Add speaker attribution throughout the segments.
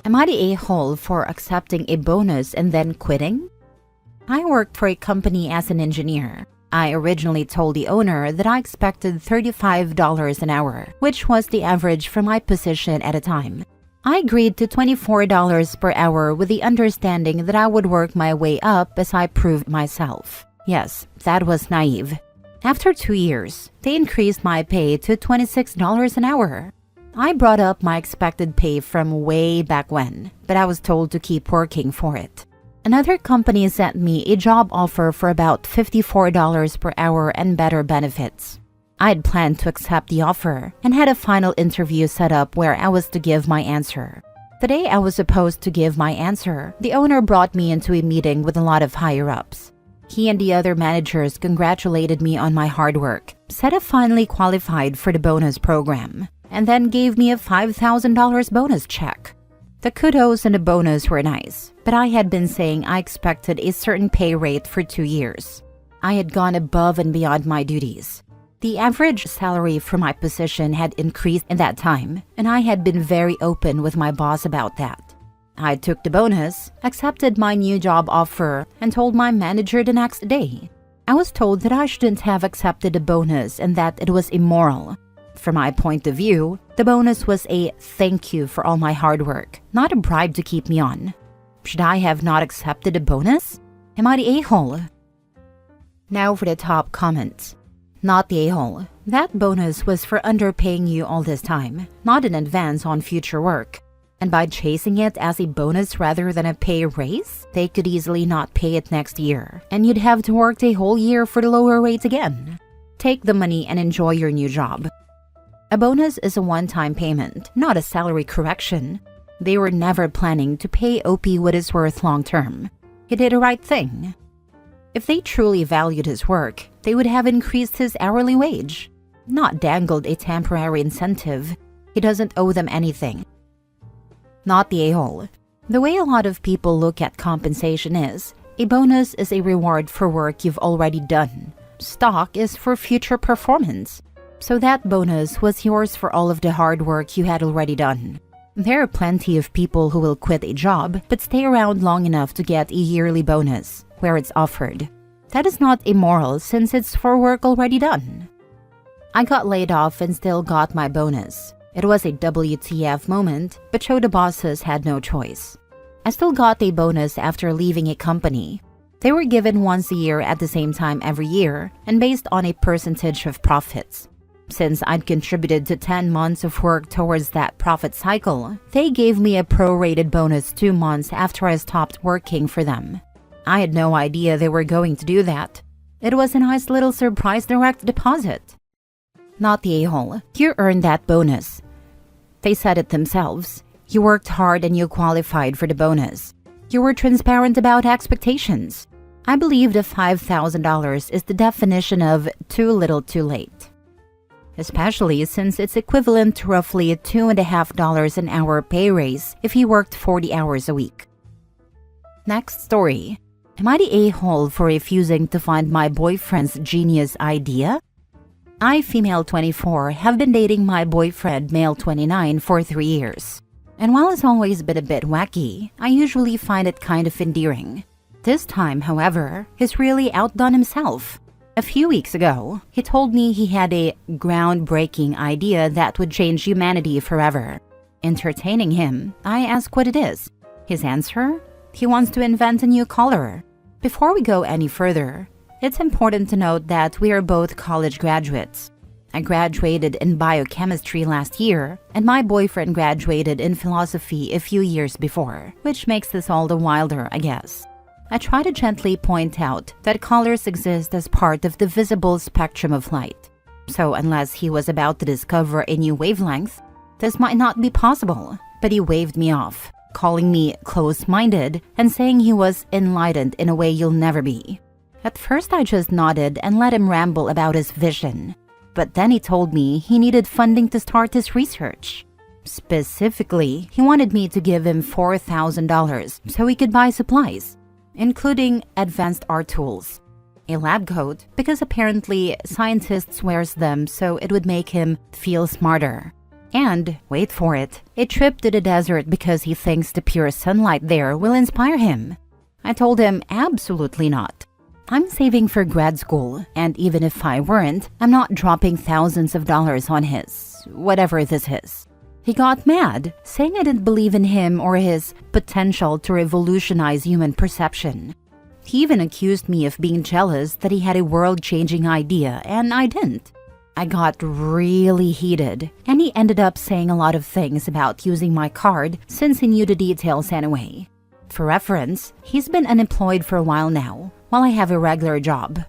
Speaker 1: Am I the a-hole for accepting a bonus and then quitting? I worked for a company as an engineer. I originally told the owner that I expected $35 an hour, which was the average for my position at the time. I agreed to $24 per hour with the understanding that I would work my way up as I proved myself. Yes, that was naive. After 2 years, they increased my pay to $26 an hour. I brought up my expected pay from way back when, but I was told to keep working for it. Another company sent me a job offer for about $54 per hour and better benefits. I had planned to accept the offer and had a final interview set up where I was to give my answer. The day I was supposed to give my answer, the owner brought me into a meeting with a lot of higher-ups. He and the other managers congratulated me on my hard work, said I finally qualified for the bonus program, and then gave me a $5,000 bonus check. The kudos and the bonus were nice, but I had been saying I expected a certain pay rate for 2 years. I had gone above and beyond my duties. The average salary for my position had increased in that time, and I had been very open with my boss about that. I took the bonus, accepted my new job offer, and told my manager the next day. I was told that I shouldn't have accepted the bonus and that it was immoral. From my point of view, the bonus was a thank you for all my hard work, not a bribe to keep me on. Should I have not accepted the bonus? Am I the a-hole? Now for the top comments. Not the a-hole. That bonus was for underpaying you all this time, not an advance on future work. And by chasing it as a bonus rather than a pay raise, they could easily not pay it next year, and you'd have to work a whole year for the lower rates again. Take the money and enjoy your new job. A bonus is a one-time payment, not a salary correction. They were never planning to pay OP what is worth long-term. He did the right thing. If they truly valued his work, they would have increased his hourly wage, not dangled a temporary incentive. He doesn't owe them anything. Not the a-hole. The way a lot of people look at compensation is, a bonus is a reward for work you've already done. Stock is for future performance. So that bonus was yours for all of the hard work you had already done. There are plenty of people who will quit a job but stay around long enough to get a yearly bonus, where it's offered. That is not immoral since it's for work already done. I got laid off and still got my bonus. It was a WTF moment, but showed the bosses had no choice. I still got a bonus after leaving a company. They were given once a year at the same time every year and based on a percentage of profits. Since I'd contributed to 10 months of work towards that profit cycle, they gave me a prorated bonus 2 months after I stopped working for them. I had no idea they were going to do that. It was a nice little surprise direct deposit. Not the a-hole. You earned that bonus. They said it themselves. You worked hard and you qualified for the bonus. You were transparent about expectations. I believe the $5,000 is the definition of too little too late. Especially since it's equivalent to roughly $2.50 an hour pay raise if he worked 40 hours a week. Next story. Am I the a-hole for refusing to fund my boyfriend's genius idea? I, female 24, have been dating my boyfriend, male 29, for 3 years. And while it's always been a bit wacky, I usually find it kind of endearing. This time, however, he's really outdone himself. A few weeks ago, he told me he had a groundbreaking idea that would change humanity forever. Entertaining him, I asked what it is. His answer? He wants to invent a new color. Before we go any further, it's important to note that we are both college graduates. I graduated in biochemistry last year, and my boyfriend graduated in philosophy a few years before, which makes this all the wilder, I guess. I try to gently point out that colors exist as part of the visible spectrum of light. So unless he was about to discover a new wavelength, this might not be possible. But he waved me off, calling me close-minded and saying he was enlightened in a way you'll never be. At first I just nodded and let him ramble about his vision. But then he told me he needed funding to start his research. Specifically, he wanted me to give him $4,000 so he could buy supplies, including advanced art tools, a lab coat, because apparently scientists wears them so it would make him feel smarter, And, wait for it, a trip to the desert because he thinks the pure sunlight there will inspire him. I told him absolutely not. I'm saving for grad school, and even if I weren't, I'm not dropping thousands of dollars on his, whatever this is. He got mad, saying I didn't believe in him or his potential to revolutionize human perception. He even accused me of being jealous that he had a world-changing idea, and I didn't. I got really heated, and he ended up saying a lot of things about using my card since he knew the details anyway. For reference, he's been unemployed for a while now, while I have a regular job.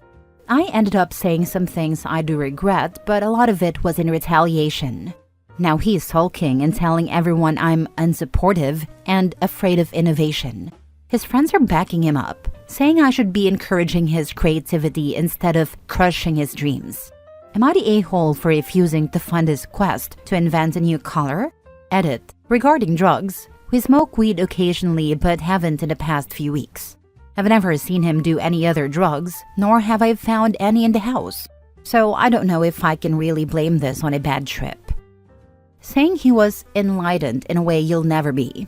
Speaker 1: I ended up saying some things I do regret, but a lot of it was in retaliation. Now he's sulking and telling everyone I'm unsupportive and afraid of innovation. His friends are backing him up, saying I should be encouraging his creativity instead of crushing his dreams. Am I the a-hole for refusing to fund his quest to invent a new color? Edit. Regarding drugs, we smoke weed occasionally but haven't in the past few weeks. I've never seen him do any other drugs, nor have I found any in the house. So I don't know if I can really blame this on a bad trip. Saying he was enlightened in a way you'll never be.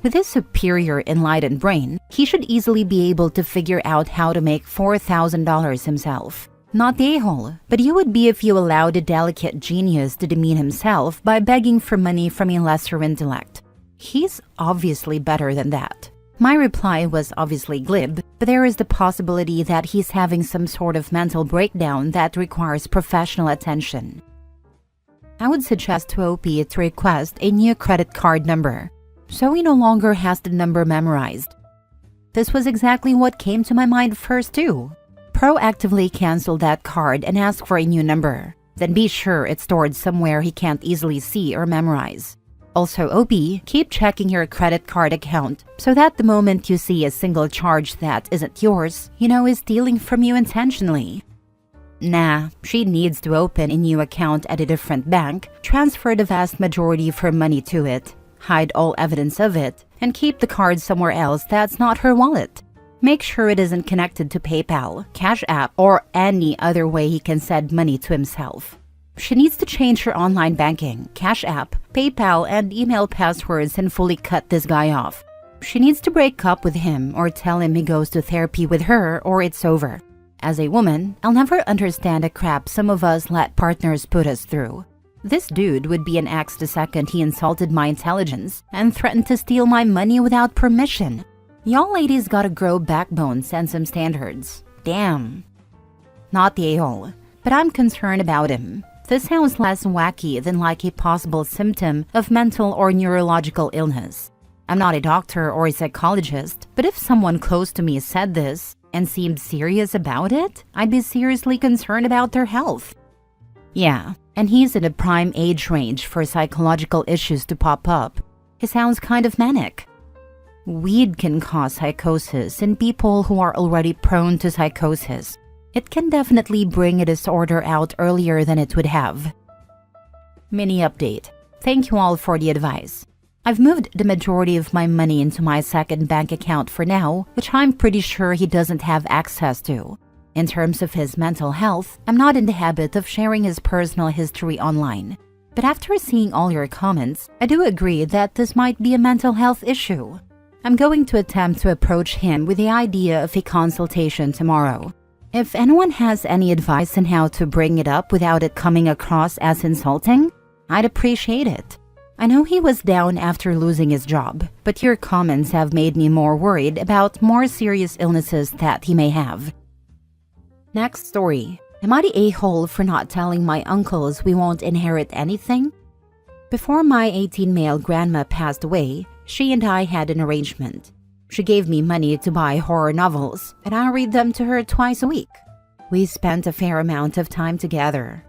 Speaker 1: With his superior enlightened brain, he should easily be able to figure out how to make $4,000 himself. Not the a-hole, but you would be if you allowed a delicate genius to demean himself by begging for money from a lesser intellect. He's obviously better than that. My reply was obviously glib, but there is the possibility that he's having some sort of mental breakdown that requires professional attention. I would suggest to OP to request a new credit card number, so he no longer has the number memorized. This was exactly what came to my mind first too. Proactively cancel that card and ask for a new number. Then be sure it's stored somewhere he can't easily see or memorize. Also, OP, keep checking your credit card account so that the moment you see a single charge that isn't yours, you know is stealing from you intentionally. Nah, she needs to open a new account at a different bank, transfer the vast majority of her money to it, hide all evidence of it, and keep the card somewhere else that's not her wallet. Make sure it isn't connected to PayPal, Cash App, or any other way he can send money to himself. She needs to change her online banking, Cash App, PayPal, and email passwords and fully cut this guy off. She needs to break up with him or tell him he goes to therapy with her or it's over. As a woman, I'll never understand the crap some of us let partners put us through. This dude would be an ex the second he insulted my intelligence and threatened to steal my money without permission. Y'all ladies gotta grow backbones and some standards. Damn. Not the a-hole, but I'm concerned about him. This sounds less wacky than like a possible symptom of mental or neurological illness. I'm not a doctor or a psychologist, but if someone close to me said this and seemed serious about it, I'd be seriously concerned about their health. Yeah, and he's in a prime age range for psychological issues to pop up. He sounds kind of manic. Weed can cause psychosis in people who are already prone to psychosis. It can definitely bring a disorder out earlier than it would have. Mini update. Thank you all for the advice. I've moved the majority of my money into my second bank account for now, which I'm pretty sure he doesn't have access to. In terms of his mental health, I'm not in the habit of sharing his personal history online. But after seeing all your comments, I do agree that this might be a mental health issue. I'm going to attempt to approach him with the idea of a consultation tomorrow. If anyone has any advice on how to bring it up without it coming across as insulting, I'd appreciate it. I know he was down after losing his job, but your comments have made me more worried about more serious illnesses that he may have. Next story. Am I the a-hole for not telling my uncles we won't inherit anything? Before my 18-male grandma passed away, she and I had an arrangement. She gave me money to buy horror novels, and I read them to her twice a week. We spent a fair amount of time together.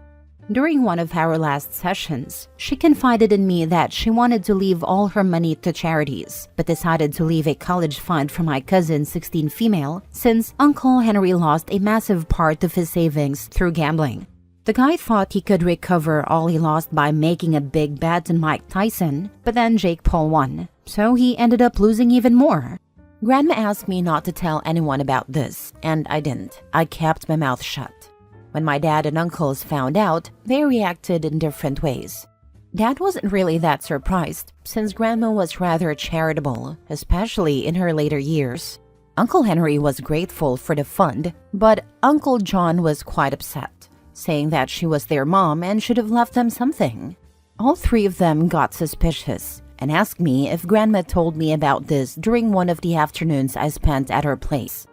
Speaker 1: During one of our last sessions, she confided in me that she wanted to leave all her money to charities, but decided to leave a college fund for my cousin 16 female since Uncle Henry lost a massive part of his savings through gambling. The guy thought he could recover all he lost by making a big bet on Mike Tyson, but then Jake Paul won, so he ended up losing even more. Grandma asked me not to tell anyone about this, and I didn't. I kept my mouth shut. When my dad and uncles found out, they reacted in different ways. Dad wasn't really that surprised, since Grandma was rather charitable, especially in her later years. Uncle Henry was grateful for the fund, but Uncle John was quite upset, saying that she was their mom and should have left them something. All three of them got suspicious and asked me if Grandma told me about this during one of the afternoons I spent at her place.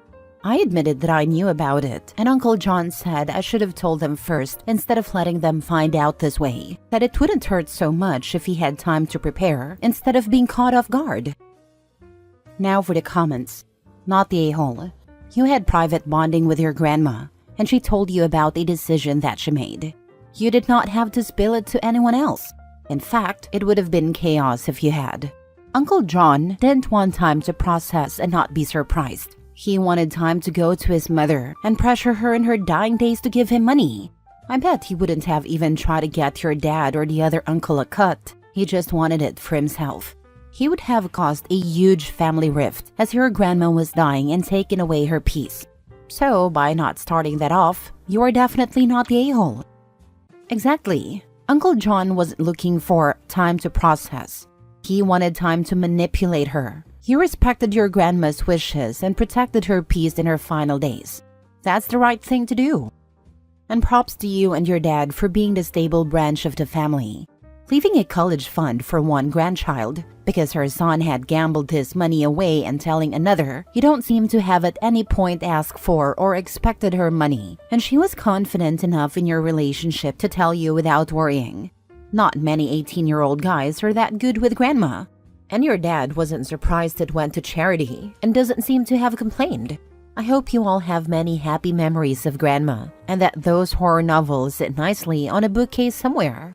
Speaker 1: I admitted that I knew about it, and Uncle John said I should have told them first instead of letting them find out this way, that it wouldn't hurt so much if he had time to prepare instead of being caught off guard. Now for the comments. Not the a-hole. You had private bonding with your grandma, and she told you about a decision that she made. You did not have to spill it to anyone else. In fact, it would have been chaos if you had. Uncle John didn't want time to process and not be surprised. He wanted time to go to his mother and pressure her in her dying days to give him money. I bet he wouldn't have even tried to get your dad or the other uncle a cut. He just wanted it for himself. He would have caused a huge family rift as your grandma was dying and taken away her peace. So, by not starting that off, you are definitely not the a-hole. Exactly. Uncle John wasn't looking for time to process. He wanted time to manipulate her. He respected your grandma's wishes and protected her peace in her final days. That's the right thing to do. And props to you and your dad for being the stable branch of the family. Leaving a college fund for one grandchild because her son had gambled his money away and telling another you don't seem to have at any point asked for or expected her money, and she was confident enough in your relationship to tell you without worrying. Not many 18-year-old guys are that good with grandma. And your dad wasn't surprised it went to charity and doesn't seem to have complained. I hope you all have many happy memories of grandma and that those horror novels sit nicely on a bookcase somewhere.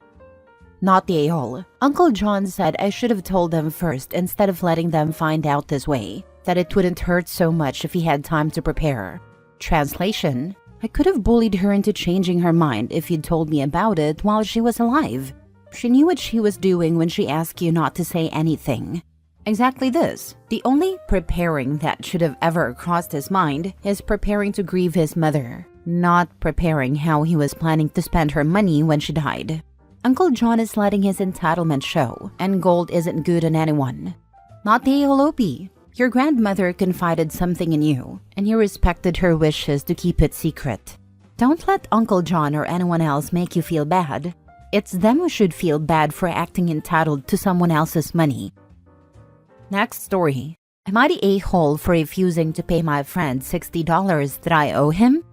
Speaker 1: Not the a-hole. Uncle John said I should have told them first instead of letting them find out this way, that it wouldn't hurt so much if he had time to prepare. Translation: I could have bullied her into changing her mind if you'd told me about it while she was alive. She knew what she was doing when she asked you not to say anything. Exactly this. The only preparing that should have ever crossed his mind is preparing to grieve his mother, not preparing how he was planning to spend her money when she died. Uncle John is letting his entitlement show, and gold isn't good on anyone. Not the a-hole. Your grandmother confided something in you, and you respected her wishes to keep it secret. Don't let Uncle John or anyone else make you feel bad. It's them who should feel bad for acting entitled to someone else's money. Next story. Am I the a-hole for refusing to pay my friend $60 that I owe him?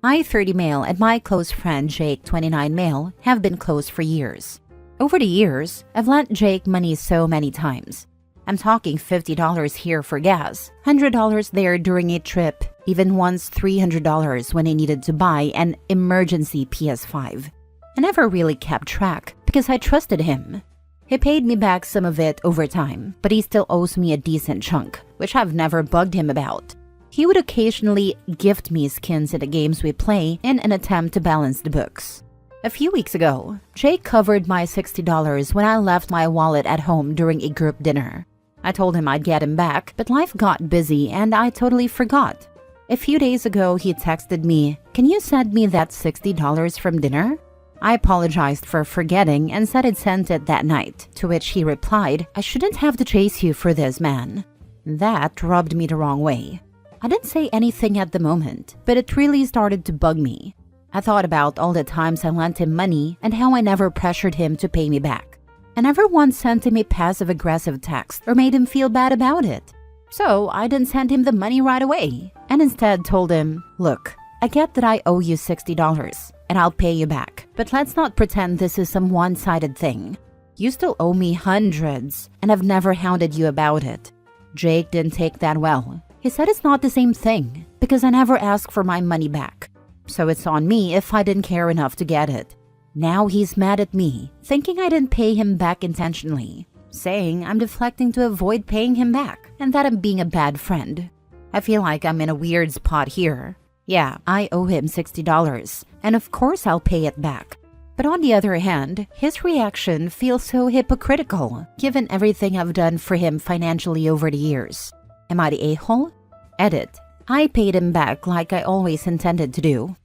Speaker 1: I, 30 male, and my close friend Jake, 29 male, have been close for years. Over the years, I've lent Jake money so many times. I'm talking $50 here for gas, $100 there during a trip, even once $300 when I needed to buy an emergency PS5. I never really kept track because I trusted him. He paid me back some of it over time, but he still owes me a decent chunk, which I've never bugged him about. He would occasionally gift me skins in the games we play in an attempt to balance the books. A few weeks ago, Jake covered my $60 when I left my wallet at home during a group dinner. I told him I'd get him back, but life got busy and I totally forgot. A few days ago, he texted me, "Can you send me that $60 from dinner?" I apologized for forgetting and said I'd sent it that night, to which he replied, "I shouldn't have to chase you for this, man." That rubbed me the wrong way. I didn't say anything at the moment, but it really started to bug me. I thought about all the times I lent him money and how I never pressured him to pay me back. I never once sent him a passive-aggressive text or made him feel bad about it. So I didn't send him the money right away, and instead told him, "Look, I get that I owe you $60, and I'll pay you back, but let's not pretend this is some one-sided thing. You still owe me hundreds, and I've never hounded you about it." Jake didn't take that well. He said it's not the same thing, because I never asked for my money back. So it's on me if I didn't care enough to get it. Now he's mad at me, thinking I didn't pay him back intentionally, saying I'm deflecting to avoid paying him back, and that I'm being a bad friend. I feel like I'm in a weird spot here. Yeah, I owe him $60, and of course I'll pay it back. But on the other hand, his reaction feels so hypocritical, given everything I've done for him financially over the years. Am I the a-hole? Edit. I paid him back like I always intended to do.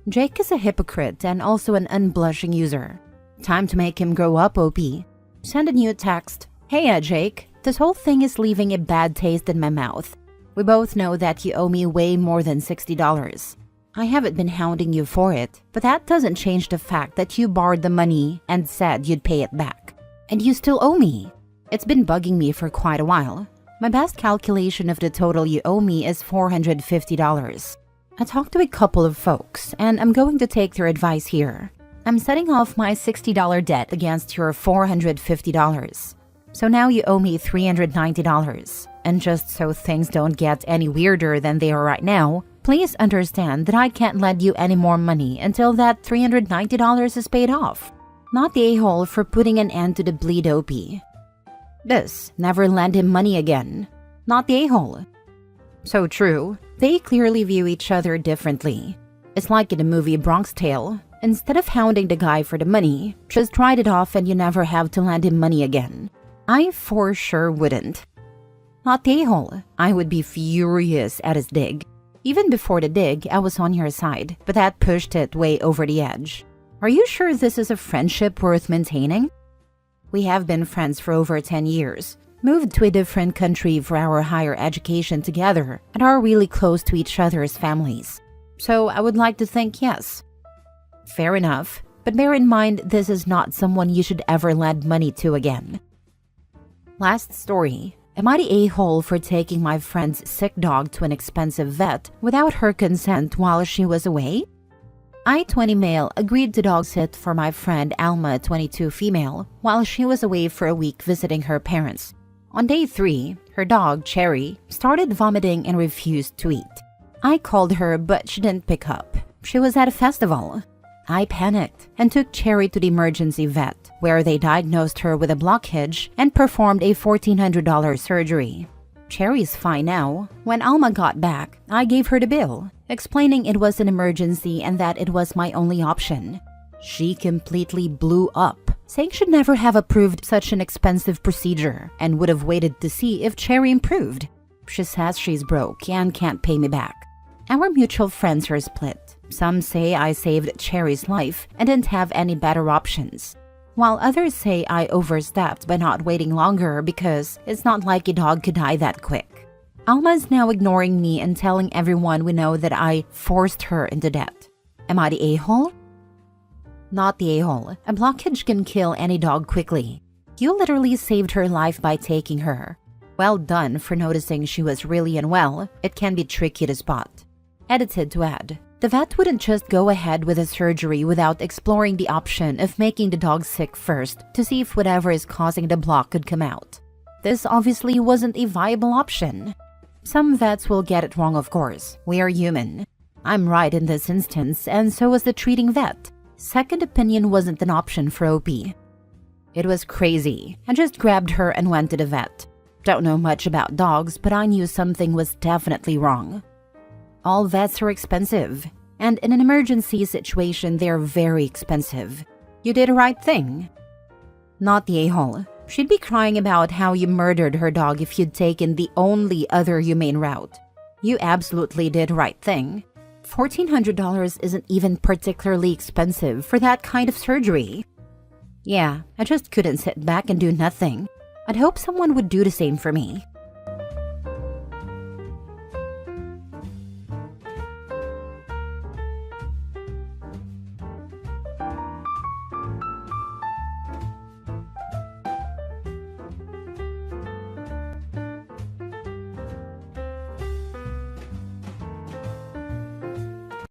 Speaker 1: Jake is a hypocrite and also an unblushing user. Time to make him grow up, OP. Send a new text. Hey, Jake. This whole thing is leaving a bad taste in my mouth. We both know that you owe me way more than $60. I haven't been hounding you for it, but that doesn't change the fact that you borrowed the money and said you'd pay it back. And you still owe me. It's been bugging me for quite a while. My best calculation of the total you owe me is $450. I talked to a couple of folks, and I'm going to take their advice here. I'm setting off my $60 debt against your $450. So now you owe me $390. And just so things don't get any weirder than they are right now, please understand that I can't lend you any more money until that $390 is paid off. Not the a-hole for putting an end to the bleed, OP. This, never lend him money again. Not the a-hole. So true, they clearly view each other differently. It's like in the movie Bronx Tale. Instead of hounding the guy for the money, just write it off and you never have to lend him money again. I for sure wouldn't. Not the a-hole. I would be furious at his dig. Even before the dig, I was on your side, but that pushed it way over the edge. Are you sure this is a friendship worth maintaining? We have been friends for over 10 years, moved to a different country for our higher education together, and are really close to each other's families. So I would like to think yes. Fair enough, but bear in mind this is not someone you should ever lend money to again. Last story. Am I the a-hole for taking my friend's sick dog to an expensive vet without her consent while she was away? I, 20 male, agreed to dog sit for my friend Alma, 22 female, while she was away for a week visiting her parents. On day 3, her dog, Cherry, started vomiting and refused to eat. I called her, but she didn't pick up. She was at a festival. I panicked and took Cherry to the emergency vet, where they diagnosed her with a blockage and performed a $1,400 surgery. Cherry's fine now. When Alma got back, I gave her the bill, explaining it was an emergency and that it was my only option. She completely blew up, saying she'd never have approved such an expensive procedure and would have waited to see if Cherry improved. She says she's broke and can't pay me back. Our mutual friends are split. Some say I saved Cherry's life and didn't have any better options, while others say I overstepped by not waiting longer because it's not like a dog could die that quick. Alma's now ignoring me and telling everyone we know that I forced her into debt. Am I the a-hole? Not the a-hole. A blockage can kill any dog quickly. You literally saved her life by taking her. Well done for noticing she was really unwell. It can be tricky to spot. Edited to add. The vet wouldn't just go ahead with a surgery without exploring the option of making the dog sick first to see if whatever is causing the block could come out. This obviously wasn't a viable option. Some vets will get it wrong, of course. We are human. I'm right in this instance, and so was the treating vet. Second opinion wasn't an option for OP. It was crazy. I just grabbed her and went to the vet. Don't know much about dogs, but I knew something was definitely wrong. All vets are expensive, and in an emergency situation, they're very expensive. You did the right thing. Not the a-hole. She'd be crying about how you murdered her dog if you'd taken the only other humane route. You absolutely did the right thing. $1,400 isn't even particularly expensive for that kind of surgery. Yeah, I just couldn't sit back and do nothing. I'd hope someone would do the same for me.